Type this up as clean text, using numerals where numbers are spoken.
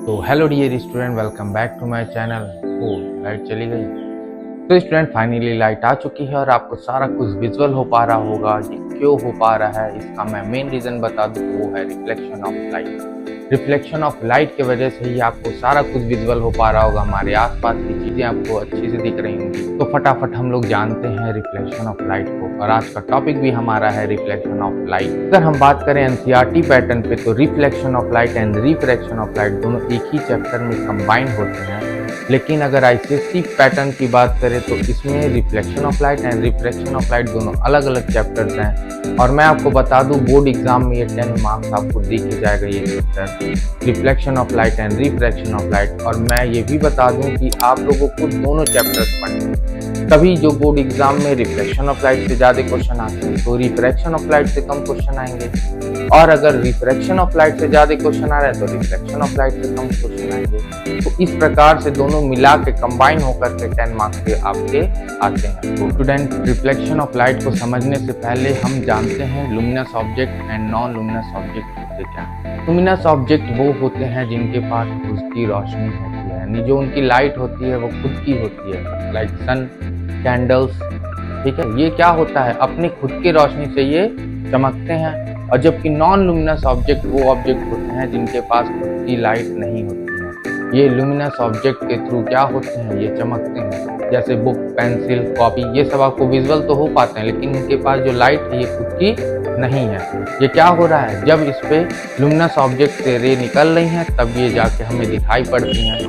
तो hello dear student, welcome back to my channel. ओ light चली गई। तो स्टूडेंट फाइनली लाइट आ चुकी है और आपको सारा कुछ विजुअल हो पा रहा होगा। ये क्यों हो पा रहा है, इसका मैं मेन रीजन बता दूं, वो है reflection of light. Reflection of light की वजह से ही आपको सारा कुछ विजुअल हो पा रहा होगा, हमारे आसपास की चीजें आपको अच्छी से दिख रही होंगी। तो फटाफट हम लोग जानते हैं रिफ्लेक्शन ऑफ लाइट को, और आज का टॉपिक भी हमारा है रिफ्लेक्शन ऑफ लाइट। अगर हम बात करें एनसीईआरटी पैटर्न पे, तो reflection of light and refraction of light दोनों एक ही चैप्टर में कंबाइन होते हैं। लेकिन अगर आईसीएसई पैटर्न की बात करें तो इसमें reflection of light and refraction of light दोनों अलग अलग चैप्टर्स हैं। और मैं आपको बता दूं, बोर्ड एग्जाम में ये 10 मार्क्स आपको दे के जाएगा ये chapter reflection of light and refraction of light. और मैं ये भी बता दूं कि आप लोगों को दोनों चैप्टर्स पढ़ने, तभी जो बोर्ड एग्जाम में रिफ्लेक्शन ऑफ लाइट से ज्यादा क्वेश्चन आते हैं तो रिफ्रैक्शन ऑफ लाइट से कम क्वेश्चन आएंगे, और अगर रिफ्रैक्शन ऑफ लाइट से ज्यादा क्वेश्चन आ रहे हैं तो रिफ्लेक्शन ऑफ लाइट से कम क्वेश्चन आएंगे। तो इस प्रकार से दोनों मिला के कंबाइन होकर के 10 मार्क्स के आपके आते हैं। तो स्टूडेंट, रिफ्लेक्शन ऑफ लाइट को समझने से पहले हम जानते हैं luminous object and non luminous object होते क्या हैं। लुमिनस ऑब्जेक्ट वो होते हैं जिनके पास खुद की रोशनी होती है, यानी जो उनकी लाइट होती है वो खुद की होती है, लाइक सन, कैंडल्स। ठीक है, ये क्या होता है, अपनी खुद की रोशनी से ये चमकते हैं। और जबकि नॉन लुमिनस ऑब्जेक्ट वो ऑब्जेक्ट होते हैं जिनके पास खुद की लाइट नहीं होती है। ये लुमिनस ऑब्जेक्ट के थ्रू क्या होते हैं, ये चमकते हैं। जैसे बुक, पेंसिल, कॉपी, ये सब आपको विजुअल तो हो पाते हैं, लेकिन इनके पास जो लाइट है ये खुद की नहीं है। ये क्या हो रहा है, जब इस पे लुमिनस ऑब्जेक्ट से रे निकल रही हैं तब ये जाके हमें दिखाई पड़ती हैं।